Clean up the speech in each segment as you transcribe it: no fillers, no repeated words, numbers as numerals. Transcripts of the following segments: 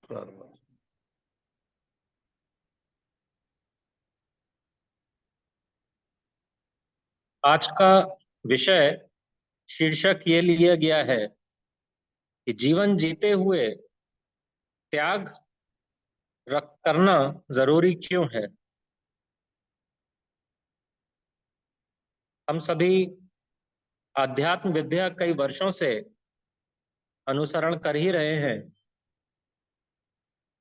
प्रारंभ। आज का विषय शीर्षक ये लिया गया है कि जीवन जीते हुए त्याग करना जरूरी क्यों है। हम सभी आध्यात्म विद्या कई वर्षों से अनुसरण कर ही रहे हैं।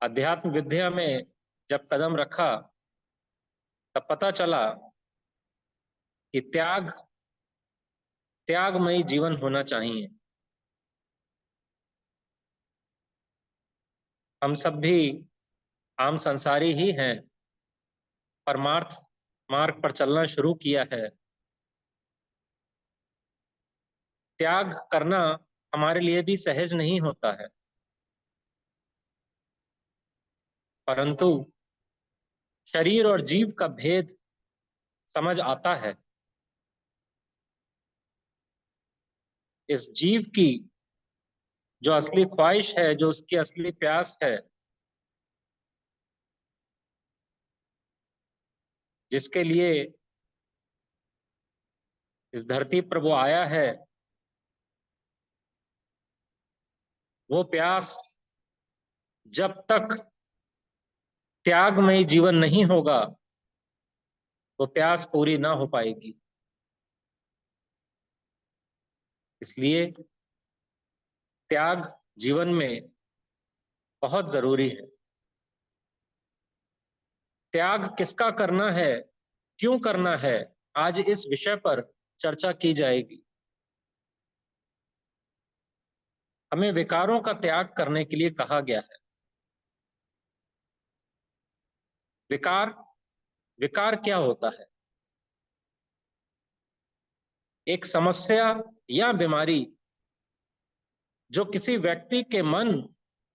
अध्यात्म विद्या में जब कदम रखा तब पता चला कि त्यागमयी जीवन होना चाहिए। हम सब भी आम संसारी ही हैं, परमार्थ मार्ग पर चलना शुरू किया है। त्याग करना हमारे लिए भी सहज नहीं होता है, परंतु शरीर और जीव का भेद समझ आता है। इस जीव की जो असली ख्वाहिश है, जो उसकी असली प्यास है, जिसके लिए इस धरती पर वो आया है, वो प्यास जब तक त्यागमय जीवन नहीं होगा वो प्यास पूरी ना हो पाएगी। इसलिए त्याग जीवन में बहुत जरूरी है। त्याग किसका करना है, क्यों करना है, आज इस विषय पर चर्चा की जाएगी। हमें विकारों का त्याग करने के लिए कहा गया है। विकार विकार क्या होता है? एक समस्या या बीमारी जो किसी व्यक्ति के मन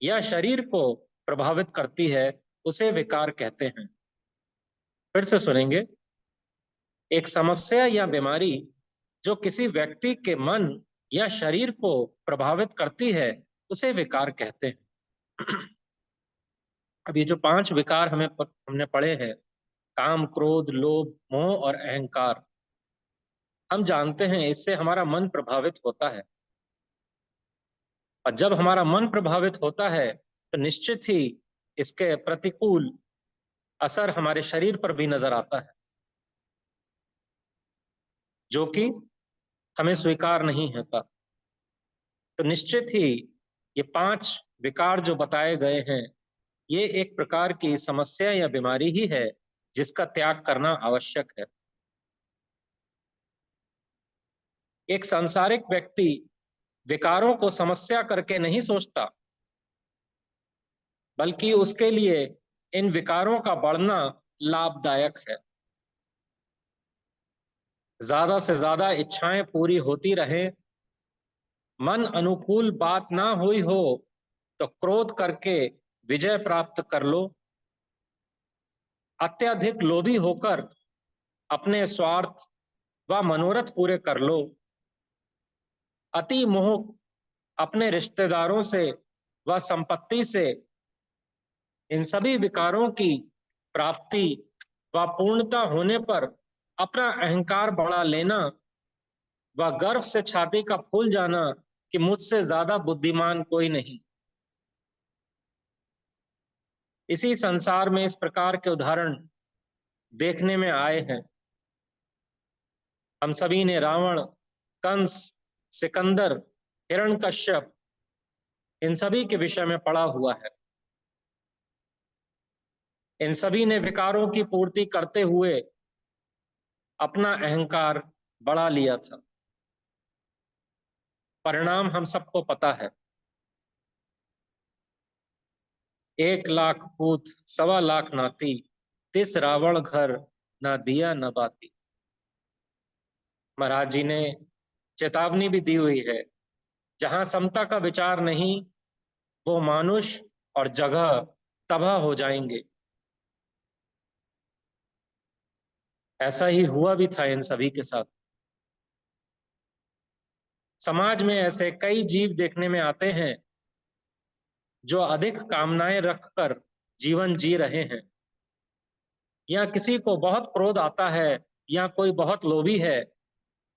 या शरीर को प्रभावित करती है, उसे विकार कहते हैं। फिर से सुनेंगे। एक समस्या या बीमारी जो किसी व्यक्ति के मन या शरीर को प्रभावित करती है, उसे विकार कहते हैं। अब ये जो 5 विकार हमने पढ़े हैं, काम, क्रोध, लोभ, मोह और अहंकार, हम जानते हैं इससे हमारा मन प्रभावित होता है। और जब हमारा मन प्रभावित होता है तो निश्चित ही इसके प्रतिकूल असर हमारे शरीर पर भी नजर आता है, जो कि हमें स्वीकार नहीं होता। तो निश्चित ही ये 5 विकार जो बताए गए हैं, ये एक प्रकार की समस्या या बीमारी ही है जिसका त्याग करना आवश्यक है। एक सांसारिक व्यक्ति विकारों को समस्या करके नहीं सोचता, बल्कि उसके लिए इन विकारों का बढ़ना लाभदायक है। ज्यादा से ज्यादा इच्छाएं पूरी होती रहे, मन अनुकूल बात ना हुई हो तो क्रोध करके विजय प्राप्त कर लो, अत्यधिक लोभी होकर अपने स्वार्थ व मनोरथ पूरे कर लो, अति मोह अपने रिश्तेदारों से व संपत्ति से, इन सभी विकारों की प्राप्ति व पूर्णता होने पर अपना अहंकार बढ़ा लेना व गर्व से छाती का फूल जाना कि मुझसे ज्यादा बुद्धिमान कोई नहीं। इसी संसार में इस प्रकार के उदाहरण देखने में आए हैं। हम सभी ने रावण, कंस, सिकंदर, हिरण्यकश्यप, इन सभी के विषय में पढ़ा हुआ है। इन सभी ने विकारों की पूर्ति करते हुए अपना अहंकार बढ़ा लिया था। परिणाम हम सबको पता है। 1 लाख पूत 1.25 लाख नाती, 30 रावण घर, ना दिया न बाती। महाराज जी ने चेतावनी भी दी हुई है, जहां समता का विचार नहीं, वो मानुष और जगह तबाह हो जाएंगे। ऐसा ही हुआ भी था इन सभी के साथ। समाज में ऐसे कई जीव देखने में आते हैं जो अधिक कामनाएं रखकर जीवन जी रहे हैं, या किसी को बहुत क्रोध आता है, या कोई बहुत लोभी है,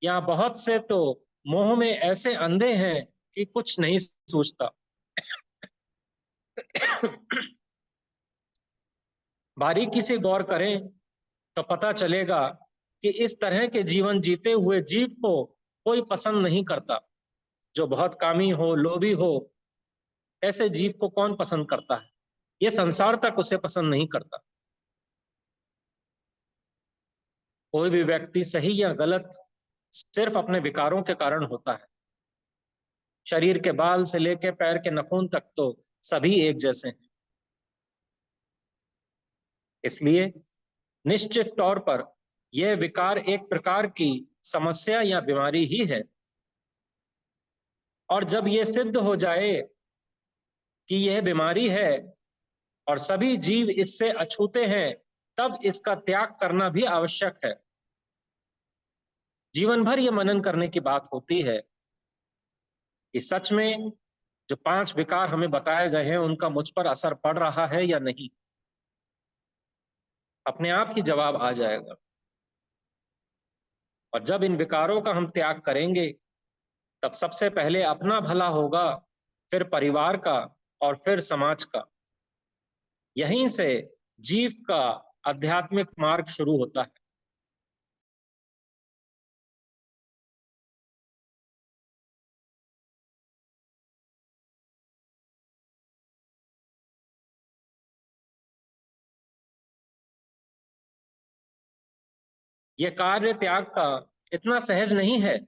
या बहुत से तो मोह में ऐसे अंधे हैं कि कुछ नहीं सोचता। बारीकी से गौर करें तो पता चलेगा कि इस तरह के जीवन जीते हुए जीव को कोई पसंद नहीं करता। जो बहुत कामी हो, लोभी हो, ऐसे जीव को कौन पसंद करता है? ये संसार तक उसे पसंद नहीं करता। कोई भी व्यक्ति सही या गलत सिर्फ अपने विकारों के कारण होता है। शरीर के बाल से लेकर पैर के नाखून तक तो सभी एक जैसे हैं। इसलिए निश्चित तौर पर यह विकार एक प्रकार की समस्या या बीमारी ही है। और जब यह सिद्ध हो जाए कि यह बीमारी है और सभी जीव इससे अछूते हैं, तब इसका त्याग करना भी आवश्यक है। जीवन भर ये मनन करने की बात होती है कि सच में जो 5 विकार हमें बताए गए हैं उनका मुझ पर असर पड़ रहा है या नहीं। अपने आप ही जवाब आ जाएगा। और जब इन विकारों का हम त्याग करेंगे, तब सबसे पहले अपना भला होगा, फिर परिवार का, और फिर समाज का। यहीं से जीव का आध्यात्मिक मार्ग शुरू होता है। यह कार्य त्याग का इतना सहज नहीं है।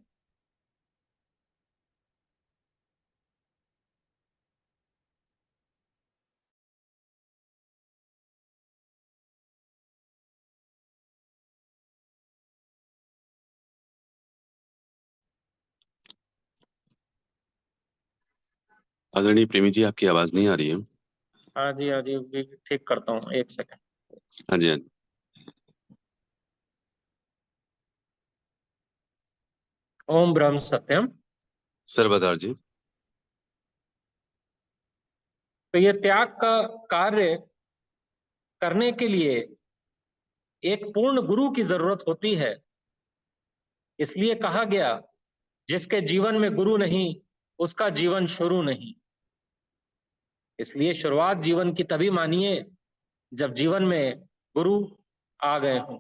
आदरणीय प्रेमी जी, आपकी आवाज नहीं आ रही है। हाँ जी, हाँ जी, ठीक करता हूँ, एक सेकंड। हाँ जी, हाँ जी। ओम ब्रह्म सत्यम। सर्वदार जी। तो ये त्याग का कार्य करने के लिए एक पूर्ण गुरु की जरूरत होती है। इसलिए कहा गया, जिसके जीवन में गुरु नहीं, उसका जीवन शुरू नहीं। इसलिए शुरुआत जीवन की तभी मानिए जब जीवन में गुरु आ गए हों।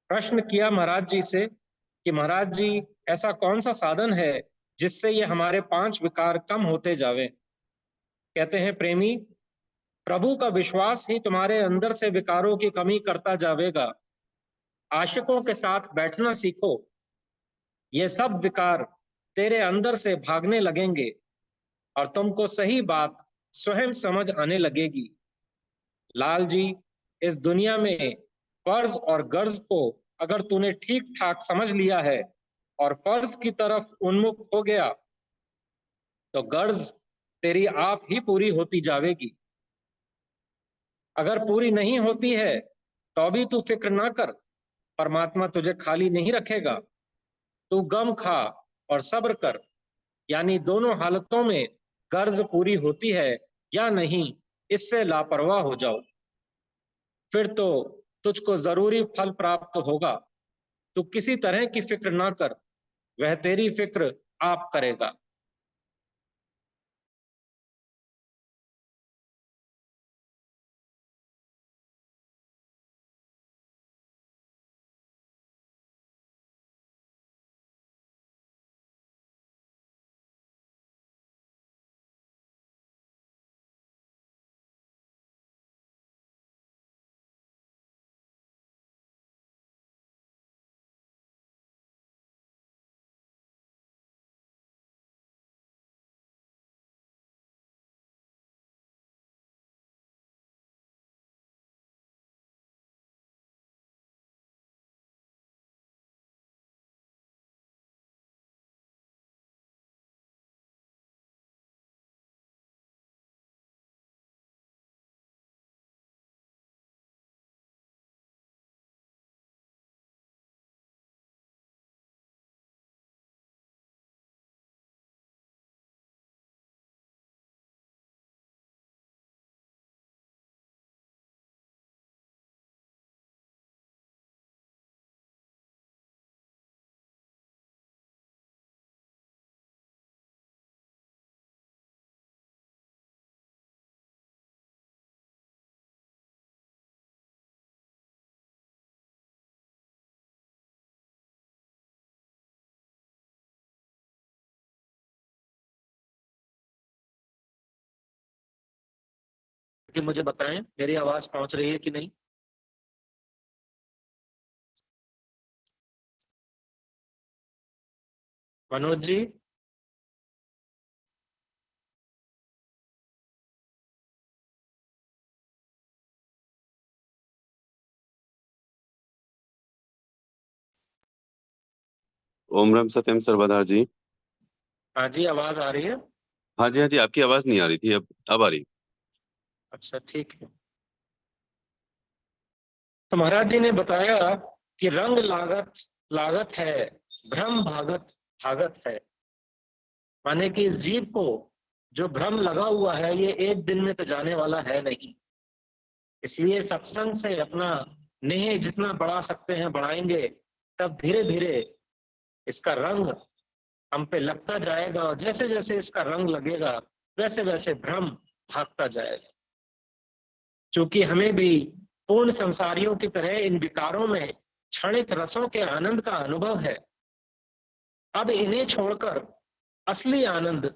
प्रश्न किया महाराज जी से कि महाराज जी, ऐसा कौन सा साधन है जिससे ये हमारे 5 विकार कम होते जावे? कहते हैं, प्रेमी, प्रभु का विश्वास ही तुम्हारे अंदर से विकारों की कमी करता जावेगा। आशिकों के साथ बैठना सीखो, ये सब विकार तेरे अंदर से भागने लगेंगे और तुमको सही बात स्वयं समझ आने लगेगी। लाल जी, इस दुनिया में फर्ज और गर्ज को अगर तूने ठीक ठाक समझ लिया है और फर्ज की तरफ उन्मुख हो गया, तो गर्ज तेरी आप ही पूरी होती जाएगी। अगर पूरी नहीं होती है तो भी तू फिक्र ना कर, परमात्मा तुझे खाली नहीं रखेगा। तू गम खा और सब्र कर, यानी दोनों हालतों में गर्ज पूरी होती है या नहीं, इससे लापरवाह हो जाओ, फिर तो तुझको जरूरी फल प्राप्त होगा। तू किसी तरह की फिक्र ना कर, वह तेरी फिक्र आप करेगा। कि मुझे बताएं मेरी आवाज पहुंच रही है कि नहीं। मनोज जी, ओम राम सत्यम सर्वदार जी। हाँ जी, आवाज आ रही है। हाँ जी, हाँ जी, आपकी आवाज नहीं आ रही थी, अब आ रही। अच्छा, ठीक है। तो महाराज जी ने बताया कि रंग लागत लागत है, भ्रम भागत भागत है। माने कि इस जीव को जो भ्रम लगा हुआ है ये एक दिन में तो जाने वाला है नहीं। इसलिए सत्संग से अपना नेह जितना बढ़ा सकते हैं बढ़ाएंगे, तब धीरे धीरे इसका रंग हम पे लगता जाएगा, और जैसे जैसे इसका रंग लगेगा वैसे वैसे भ्रम भागता जाएगा। क्योंकि हमें भी पूर्ण संसारियों की तरह इन विकारों में क्षणिक रसों के आनंद का अनुभव है। अब इन्हें छोड़कर असली आनंद,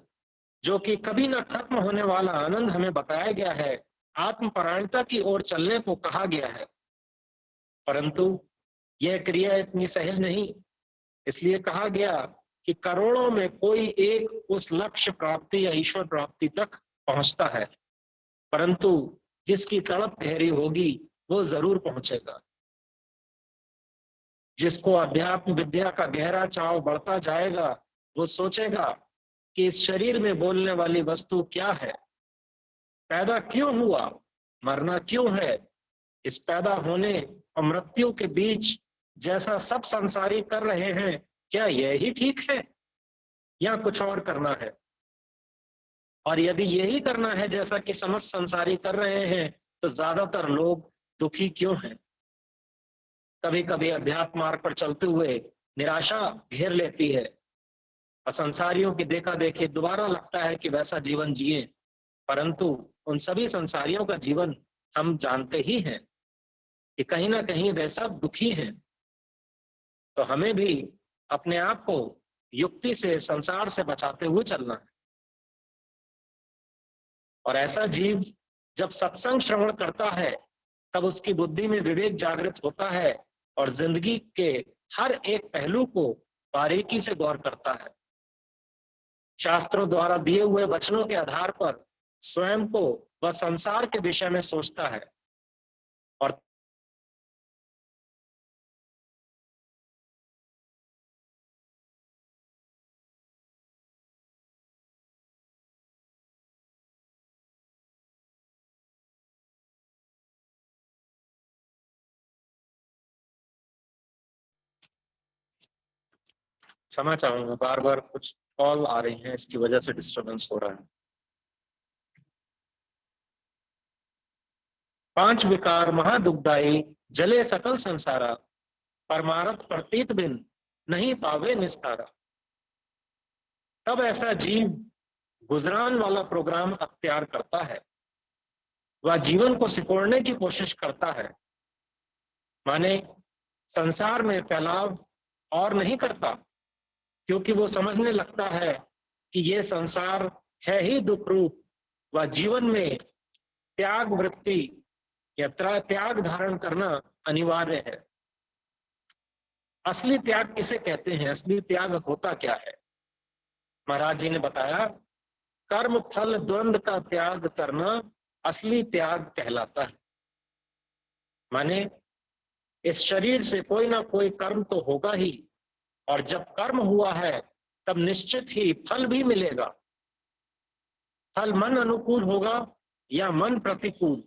जो कि कभी न खत्म होने वाला आनंद हमें बताया गया है, आत्मपरायणता की ओर चलने को कहा गया है। परंतु यह क्रिया इतनी सहज नहीं। इसलिए कहा गया कि करोड़ों में कोई एक उस लक्ष्य प्राप्ति या ईश्वर प्राप्ति तक पहुंचता है, परंतु जिसकी तड़प गहरी होगी वो जरूर पहुंचेगा। जिसको अध्यात्म विद्या का गहरा चाव बढ़ता जाएगा वो सोचेगा कि इस शरीर में बोलने वाली वस्तु क्या है, पैदा क्यों हुआ, मरना क्यों है, इस पैदा होने और मृत्यु के बीच जैसा सब संसारी कर रहे हैं, क्या यही ठीक है या कुछ और करना है। और यदि यही करना है जैसा कि समस्त संसारी कर रहे हैं, तो ज्यादातर लोग दुखी क्यों हैं। कभी कभी अध्यात्म मार्ग पर चलते हुए निराशा घेर लेती है और संसारियों की देखा देखी दोबारा लगता है कि वैसा जीवन जिए, परंतु उन सभी संसारियों का जीवन हम जानते ही हैं कि कहीं ना कहीं वे सब दुखी हैं। तो हमें भी अपने आप को युक्ति से संसार से बचाते हुए चलना है। और ऐसा जीव जब सत्संग श्रवण करता है तब उसकी बुद्धि में विवेक जागृत होता है और जिंदगी के हर एक पहलू को बारीकी से गौर करता है। शास्त्रों द्वारा दिए हुए वचनों के आधार पर स्वयं को वह संसार के विषय में सोचता है और क्षमा चाहूंगा, बार बार कुछ कॉल आ रही हैं, इसकी वजह से डिस्टरबेंस हो रहा है। 5 विकार महादुखदाई, जले सकल संसारा, परमारथ प्रतीत बिन नहीं पावे निस्तारा। तब ऐसा जीव गुजरान वाला प्रोग्राम अख्तियार करता है, वह जीवन को सिकोड़ने की कोशिश करता है। माने संसार में फैलाव और नहीं करता, क्योंकि वो समझने लगता है कि ये संसार है ही दुख रूप। वह जीवन में त्याग वृत्ति या त्याग धारण करना अनिवार्य है। असली त्याग किसे कहते हैं, असली त्याग होता क्या है। महाराज जी ने बताया, कर्म फल द्वंद का त्याग करना असली त्याग कहलाता है। माने इस शरीर से कोई ना कोई कर्म तो होगा ही, और जब कर्म हुआ है तब निश्चित ही फल भी मिलेगा। फल मन अनुकूल होगा या मन प्रतिकूल,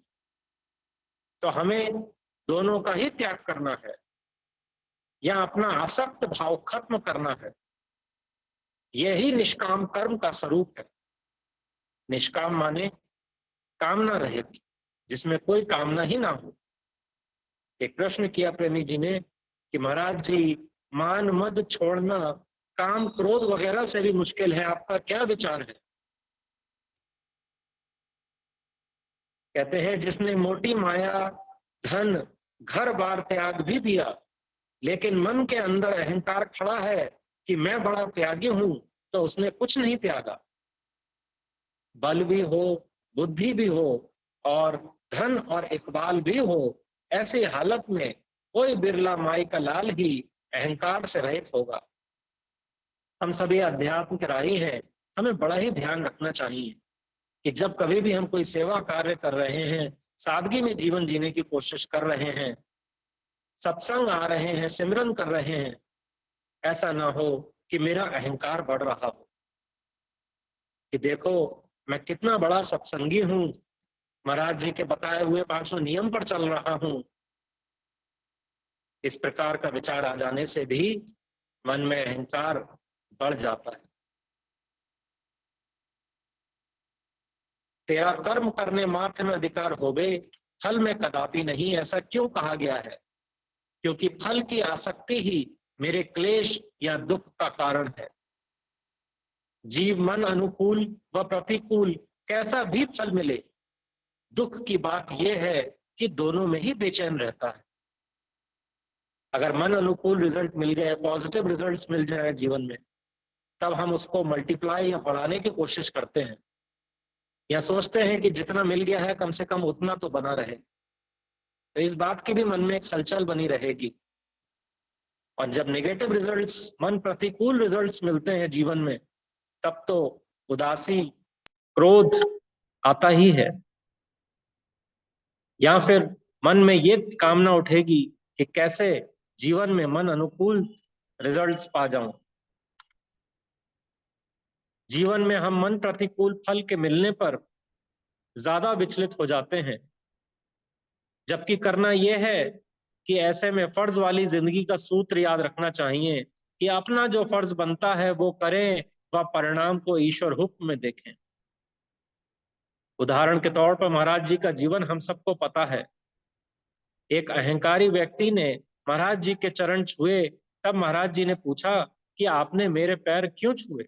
तो हमें दोनों का ही त्याग करना है या अपना आसक्त भाव खत्म करना है। यही निष्काम कर्म का स्वरूप है। निष्काम माने कामना रहित, जिसमें कोई कामना ही ना हो। एक प्रश्न किया प्रेमी जी ने कि महाराज जी, मान मद छोड़ना काम क्रोध वगैरह से भी मुश्किल है, आपका क्या विचार है। कहते हैं, जिसने मोटी माया धन घर बार त्याग भी दिया, लेकिन मन के अंदर अहंकार खड़ा है कि मैं बड़ा त्यागी हूं, तो उसने कुछ नहीं त्यागा। बल भी हो, बुद्धि भी हो, और धन और इकबाल भी हो, ऐसी हालत में कोई बिरला माई का लाल ही अहंकार से रहित होगा। हम सभी अध्यात्म के राही हैं, हमें बड़ा ही ध्यान रखना चाहिए कि जब कभी भी हम कोई सेवा कार्य कर रहे हैं, सादगी में जीवन जीने की कोशिश कर रहे हैं, सत्संग आ रहे हैं, सिमरन कर रहे हैं, ऐसा ना हो कि मेरा अहंकार बढ़ रहा हो कि देखो मैं कितना बड़ा सत्संगी हूँ, महाराज जी के बताए हुए 500 नियम पर चल रहा हूँ। इस प्रकार का विचार आ जाने से भी मन में अहंकार बढ़ जाता है। तेरा कर्म करने मात्र में अधिकार होवे, फल में कदापि नहीं, ऐसा क्यों कहा गया है? क्योंकि फल की आसक्ति ही मेरे क्लेश या दुख का कारण है। जीव मन अनुकूल व प्रतिकूल कैसा भी फल मिले, दुख की बात यह है कि दोनों में ही बेचैन रहता है। अगर मन अनुकूल रिजल्ट मिल गए, पॉजिटिव रिजल्ट्स मिल जाए जीवन में, तब हम उसको मल्टीप्लाई या बढ़ाने की कोशिश करते हैं, या सोचते हैं कि जितना मिल गया है कम से कम उतना तो बना रहे। तो इस बात की भी मन में एक हलचल बनी रहेगी। और जब नेगेटिव रिजल्ट्स, मन प्रतिकूल रिजल्ट्स मिलते हैं जीवन में, तब तो उदासी, क्रोध आता ही है। या फिर मन में ये कामना उठेगी कि कैसे जीवन में मन अनुकूल रिजल्ट्स पा जाऊं। जीवन में हम मन प्रतिकूल फल के मिलने पर ज्यादा विचलित हो जाते हैं, जबकि करना यह है कि ऐसे में फर्ज वाली जिंदगी का सूत्र याद रखना चाहिए कि अपना जो फर्ज बनता है वो करें व परिणाम को ईश्वर हुक्म में देखें। उदाहरण के तौर पर महाराज जी का जीवन हम सबको पता है। एक अहंकारी व्यक्ति ने महाराज जी के चरण छुए, तब महाराज जी ने पूछा कि आपने मेरे पैर क्यों छुए?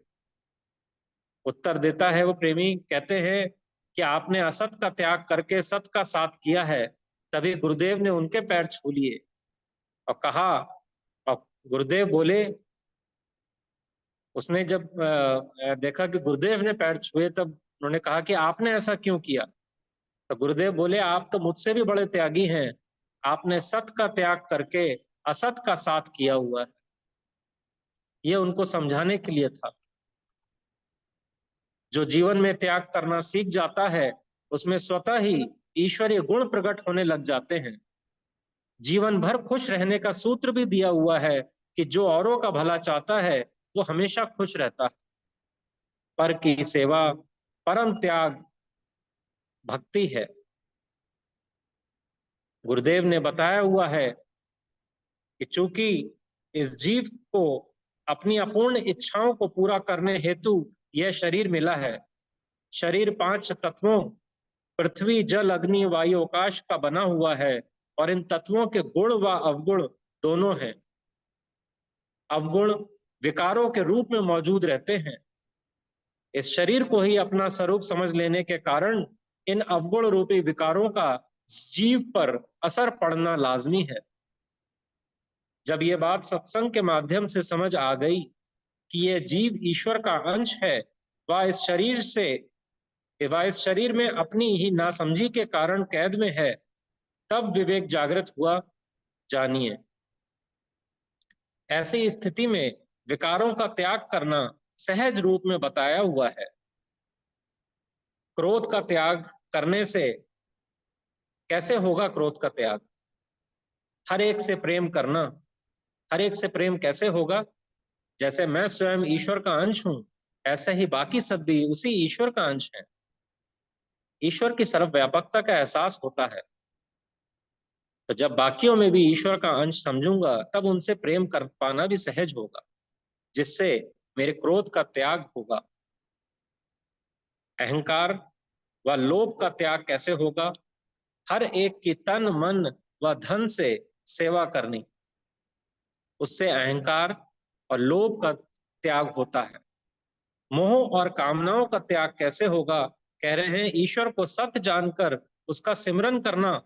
उत्तर देता है वो प्रेमी, कहते हैं कि आपने असत का त्याग करके सत का साथ किया है, तभी गुरुदेव ने उनके पैर छू लिए और कहा। और गुरुदेव बोले, उसने जब देखा कि गुरुदेव ने पैर छुए, तब उन्होंने कहा कि आपने ऐसा क्यों किया? तो गुरुदेव बोले, आप तो मुझसे भी बड़े त्यागी हैं, आपने सत का त्याग करके असत का साथ किया हुआ है। ये उनको समझाने के लिए था। जो जीवन में त्याग करना सीख जाता है, उसमें स्वतः ही ईश्वरीय गुण प्रकट होने लग जाते हैं। जीवन भर खुश रहने का सूत्र भी दिया हुआ है कि जो औरों का भला चाहता है वो हमेशा खुश रहता है। पर की सेवा, परम त्याग भक्ति है। गुरुदेव ने बताया हुआ है कि चूंकि इस जीव को अपनी अपूर्ण इच्छाओं को पूरा करने हेतु यह शरीर मिला है। शरीर 5 तत्वों पृथ्वी, जल, अग्नि, वायु, आकाश का बना हुआ है और इन तत्वों के गुण व अवगुण दोनों हैं। अवगुण विकारों के रूप में मौजूद रहते हैं। इस शरीर को ही अपना स्वरूप समझ लेने के कारण इन अवगुण रूपी विकारों का जीव पर असर पड़ना लाजमी है। जब ये बात सत्संग के माध्यम से समझ आ गई कि यह जीव ईश्वर का अंश है, वह इस शरीर में अपनी ही नासमझी के कारण कैद में है, तब विवेक जागृत हुआ, जानिए। ऐसी स्थिति में विकारों का त्याग करना सहज रूप में बताया हुआ है। क्रोध का त्याग करने से कैसे होगा? क्रोध का त्याग, हर एक से प्रेम करना। हर एक से प्रेम कैसे होगा? जैसे मैं स्वयं ईश्वर का अंश हूं, ऐसे ही बाकी सब भी उसी ईश्वर का अंश है। ईश्वर की सर्वव्यापकता का एहसास होता है। तो जब बाकियों में भी ईश्वर का अंश समझूंगा, तब उनसे प्रेम कर पाना भी सहज होगा, जिससे मेरे क्रोध का त्याग होगा। अहंकार व लोभ का त्याग कैसे होगा? हर एक की तन, मन व धन से सेवा करनी, उससे अहंकार और लोभ का त्याग होता है। मोह और कामनाओं का त्याग कैसे होगा? कह रहे हैं ईश्वर को सत्य जानकर उसका सिमरन करना,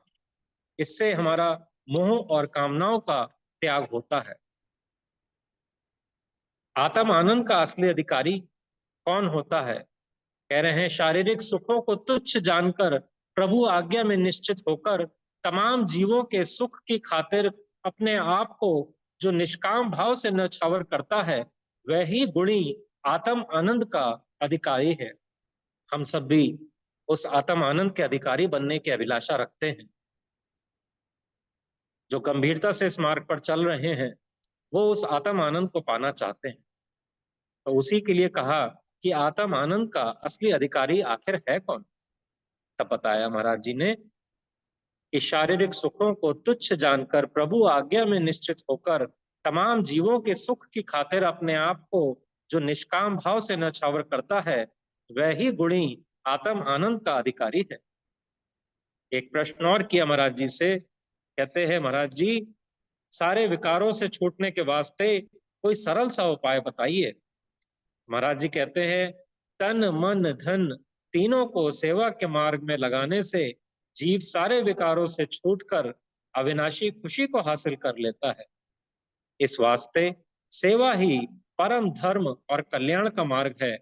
इससे हमारा मोह और कामनाओं का त्याग होता है। आत्म आनंद का असली अधिकारी कौन होता है? कह रहे हैं शारीरिक सुखों को तुच्छ जानकर प्रभु आज्ञा में निश्चित होकर तमाम जीवों के सुख की खातिर अपने आप को जो निष्काम भाव से न्यौछावर करता है, वह ही गुणी आत्म आनंद का अधिकारी है। हम सब भी उस आत्म आनंद के अधिकारी बनने की अभिलाषा रखते हैं। जो गंभीरता से इस मार्ग पर चल रहे हैं, वो उस आत्म आनंद को पाना चाहते हैं। तो उसी के लिए कहा कि आत्म आनंद का असली अधिकारी आखिर है कौन। तब बताया महाराज जी ने कि शारीरिक सुखों को तुच्छ जानकर प्रभु आज्ञा में निश्चित होकर तमाम जीवों के सुख की खातिर अपने आप को जो निष्काम भाव से न्यौछावर करता है, वह ही गुणी आत्म आनंद का अधिकारी है। एक प्रश्न और किया महाराज जी से, कहते हैं महाराज जी, सारे विकारों से छूटने के वास्ते कोई सरल सा उपाय बताइए। महाराज जी कहते हैं, तन मन धन तीनों को सेवा के मार्ग में लगाने से जीव सारे विकारों से छूटकर अविनाशी खुशी को हासिल कर लेता है। इस वास्ते सेवा ही परम धर्म और कल्याण का मार्ग है।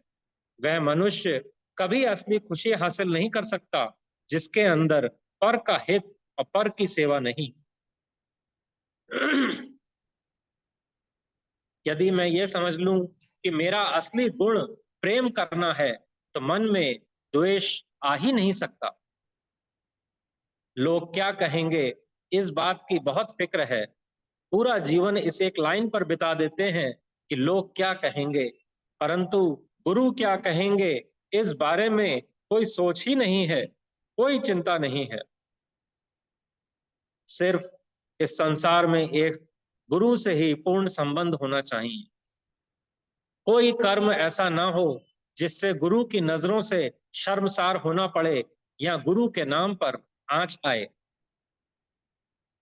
वह मनुष्य कभी असली खुशी हासिल नहीं कर सकता जिसके अंदर पर का हित और पर की सेवा नहीं। यदि मैं ये समझ लूं कि मेरा असली गुण प्रेम करना है, तो मन में द्वेष आ ही नहीं सकता। लोग क्या कहेंगे, इस बात की बहुत फिक्र है। पूरा जीवन इस एक लाइन पर बिता देते हैं कि लोग क्या कहेंगे, परंतु गुरु क्या कहेंगे इस बारे में कोई सोच ही नहीं है, कोई चिंता नहीं है। सिर्फ इस संसार में एक गुरु से ही पूर्ण संबंध होना चाहिए। कोई कर्म ऐसा ना हो जिससे गुरु की नजरों से शर्मसार होना पड़े या गुरु के नाम पर आंच आए।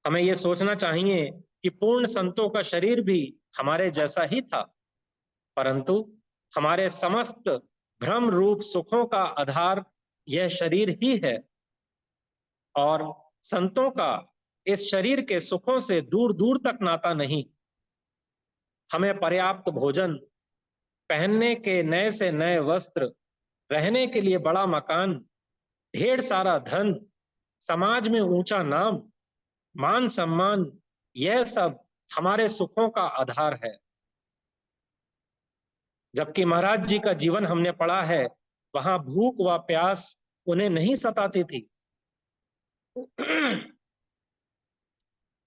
हमें यह सोचना चाहिए कि पूर्ण संतों का शरीर भी हमारे जैसा ही था, परंतु हमारे समस्त भ्रम रूप सुखों का आधार यह शरीर ही है, और संतों का इस शरीर के सुखों से दूर दूर तक नाता नहीं। हमें पर्याप्त भोजन, पहनने के नए से नए वस्त्र, रहने के लिए बड़ा मकान, ढेर सारा धन, समाज में ऊंचा नाम, मान सम्मान, यह सब हमारे सुखों का आधार है। जबकि महाराज जी का जीवन हमने पढ़ा है, वहां भूख व प्यास उन्हें नहीं सताती थी।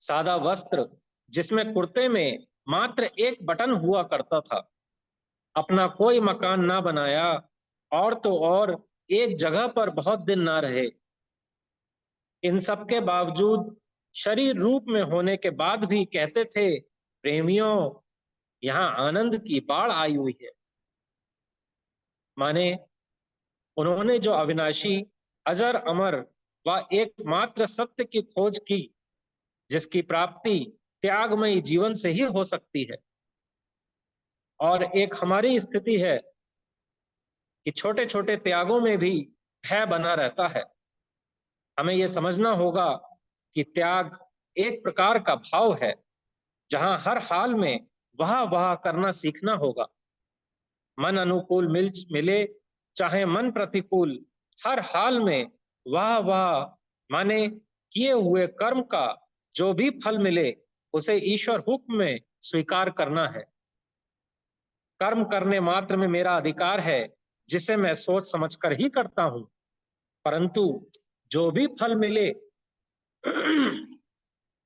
सादा वस्त्र जिसमें कुर्ते में मात्र एक बटन हुआ करता था, अपना कोई मकान ना बनाया, और तो और एक जगह पर बहुत दिन ना रहे। इन सब के बावजूद शरीर रूप में होने के बाद भी कहते थे, प्रेमियों, यहाँ आनंद की बाढ़ आई हुई है। माने उन्होंने जो अविनाशी, अजर अमर व एकमात्र सत्य की खोज की, जिसकी प्राप्ति त्यागमयी जीवन से ही हो सकती है। और एक हमारी स्थिति है कि छोटे छोटे त्यागों में भी भय बना रहता है। हमें यह समझना होगा कि त्याग एक प्रकार का भाव है, जहां हर हाल में वाह वाह करना सीखना होगा। मन अनुकूल मिले चाहे मन प्रतिकूल, हर हाल में वाह वाह माने किए हुए कर्म का जो भी फल मिले उसे ईश्वर हुक्म में स्वीकार करना है। कर्म करने मात्र में मेरा अधिकार है, जिसे मैं सोच समझकर ही करता हूं, परंतु जो भी फल मिले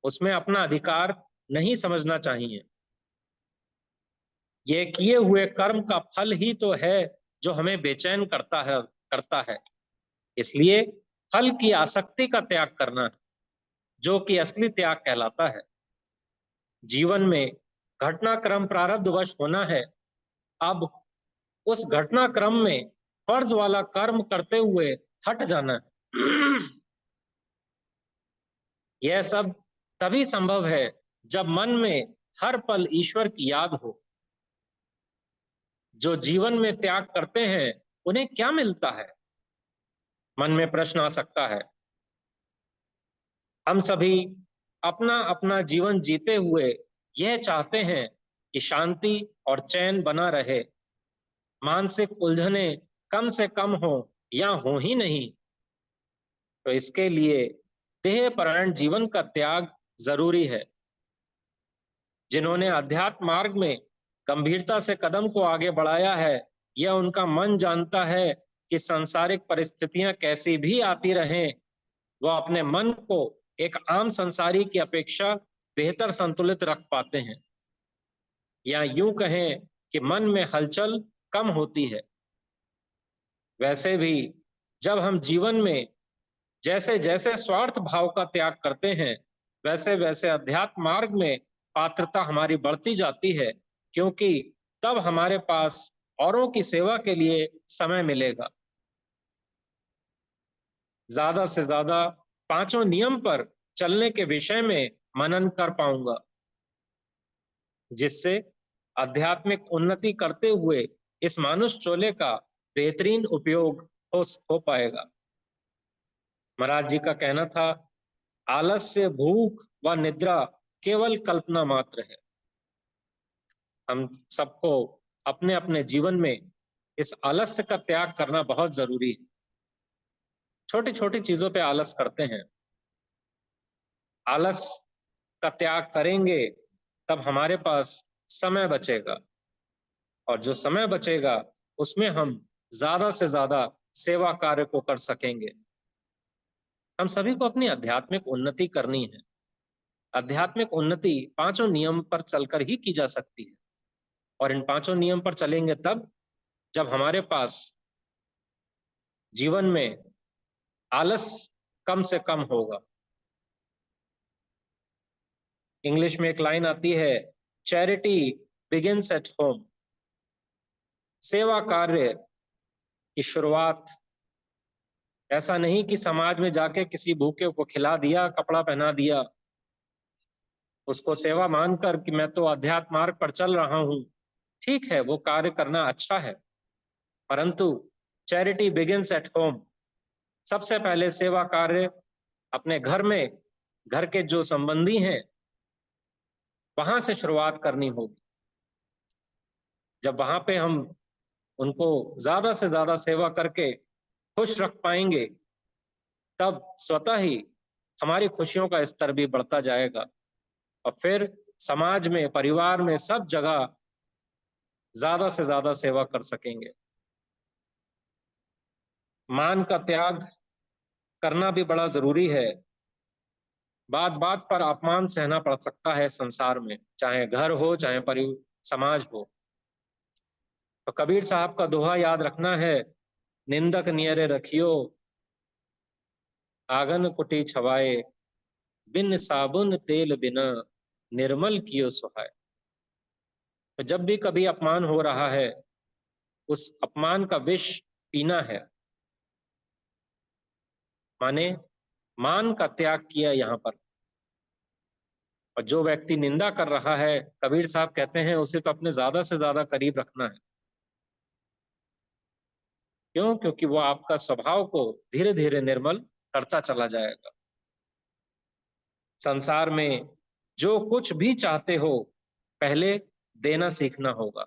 उसमें अपना अधिकार नहीं समझना चाहिए। ये किए हुए कर्म का फल ही तो है जो हमें बेचैन करता है। इसलिए फल की आसक्ति का त्याग करना, जो कि असली त्याग कहलाता है। जीवन में घटनाक्रम प्रारब्धवश होना है। अब उस घटनाक्रम में फर्ज वाला कर्म करते हुए हट जाना है। यह सब तभी संभव है जब मन में हर पल ईश्वर की याद हो। जो जीवन में त्याग करते हैं उन्हें क्या मिलता है, मन में प्रश्न आ सकता है। हम सभी अपना अपना जीवन जीते हुए यह चाहते हैं कि शांति और चैन बना रहे, मानसिक उलझने कम से कम हो या हो ही नहीं। तो इसके लिए देह परायण जीवन का त्याग जरूरी है। जिन्होंने अध्यात्म मार्ग में गंभीरता से कदम को आगे बढ़ाया है, यह उनका मन जानता है कि सांसारिक परिस्थितियां कैसी भी आती रहें, वह अपने मन को एक आम संसारी की अपेक्षा बेहतर संतुलित रख पाते हैं, या यूं कहें कि मन में हलचल कम होती है। वैसे भी जब हम जीवन में जैसे जैसे स्वार्थ भाव का त्याग करते हैं, वैसे वैसे अध्यात्म मार्ग में पात्रता हमारी बढ़ती जाती है, क्योंकि तब हमारे पास औरों की सेवा के लिए समय मिलेगा। ज्यादा से ज्यादा पांचों नियम पर चलने के विषय में मनन कर पाऊंगा, जिससे आध्यात्मिक उन्नति करते हुए इस मानुष चोले का बेहतरीन उपयोग हो पाएगा। महाराज जी का कहना था, आलस्य, भूख व निद्रा केवल कल्पना मात्र है। हम सबको अपने अपने जीवन में इस आलस्य का त्याग करना बहुत जरूरी है। छोटी छोटी चीजों पे आलस करते हैं। आलस का त्याग करेंगे तब हमारे पास समय बचेगा, और जो समय बचेगा उसमें हम ज्यादा से ज्यादा सेवा कार्य को कर सकेंगे। हम सभी को अपनी आध्यात्मिक उन्नति करनी है। आध्यात्मिक उन्नति पांचों नियम पर चलकर ही की जा सकती है, और इन पांचों नियम पर चलेंगे तब जब हमारे पास जीवन में आलस कम से कम होगा। इंग्लिश में एक लाइन आती है, चैरिटी बिगिंस एट होम। सेवा कार्य की शुरुआत ऐसा नहीं कि समाज में जाके किसी भूखे को खिला दिया, कपड़ा पहना दिया, उसको सेवा मानकर कि मैं तो अध्यात्म मार्ग पर चल रहा हूं। ठीक है, वो कार्य करना अच्छा है, परंतु चैरिटी बिगिंस एट होम। सबसे पहले सेवा कार्य अपने घर में, घर के जो संबंधी हैं वहां से शुरुआत करनी होगी। जब वहां पे हम उनको ज्यादा से ज्यादा सेवा करके खुश रख पाएंगे, तब स्वतः ही हमारी खुशियों का स्तर भी बढ़ता जाएगा, और फिर समाज में, परिवार में, सब जगह ज्यादा से ज्यादा सेवा कर सकेंगे। मान का त्याग करना भी बड़ा जरूरी है। बात बात पर अपमान सहना पड़ सकता है संसार में, चाहे घर हो, चाहे परिवार, समाज हो। तो कबीर साहब का दोहा याद रखना है, निंदक नियरे रखियो, आंगन कुटी छवाए, बिन साबुन तेल बिना, निर्मल कियो सुहाए। तो जब भी कभी अपमान हो रहा है, उस अपमान का विष पीना है, माने मान का त्याग किया यहाँ पर। और जो व्यक्ति निंदा कर रहा है, कबीर साहब कहते हैं उसे तो अपने ज्यादा से ज्यादा करीब रखना है। क्यों? क्योंकि वो आपका स्वभाव को धीरे धीरे निर्मल करता चला जाएगा। संसार में जो कुछ भी चाहते हो, पहले देना सीखना होगा।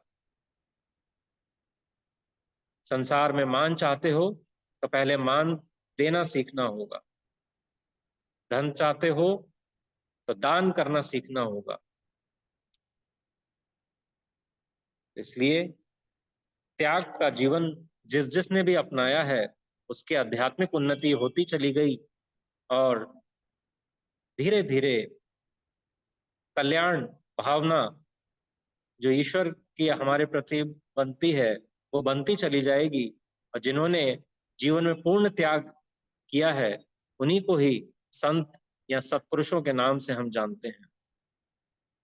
संसार में मान चाहते हो तो पहले मान देना सीखना होगा। धन चाहते हो तो दान करना सीखना होगा। इसलिए त्याग का जीवन जिस जिसने भी अपनाया है, उसकी आध्यात्मिक उन्नति होती चली गई, और धीरे धीरे कल्याण भावना जो ईश्वर की हमारे प्रति बनती है, वो बनती चली जाएगी। और जिन्होंने जीवन में पूर्ण त्याग किया है, उन्हीं को ही संत या सत्पुरुषों के नाम से हम जानते हैं।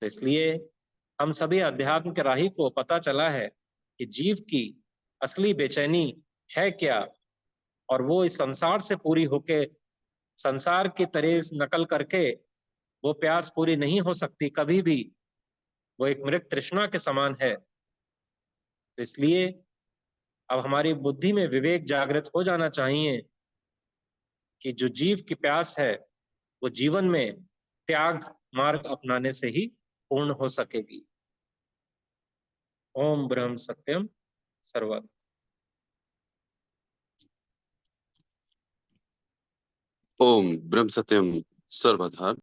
तो इसलिए हम सभी अध्यात्म के राही को पता चला है कि जीव की असली बेचैनी है क्या, और वो इस संसार से पूरी होके, संसार की तरह नकल करके वो प्यास पूरी नहीं हो सकती कभी भी। वो एक मृत तृष्णा के समान है। तो इसलिए अब हमारी बुद्धि में विवेक जागृत हो जाना चाहिए कि जो जीव की प्यास है, वो जीवन में त्याग मार्ग अपनाने से ही पूर्ण हो सकेगी। ओम ब्रह्म सत्यम सर्वम। ओम ब्रह्म सत्यम सर्वधा।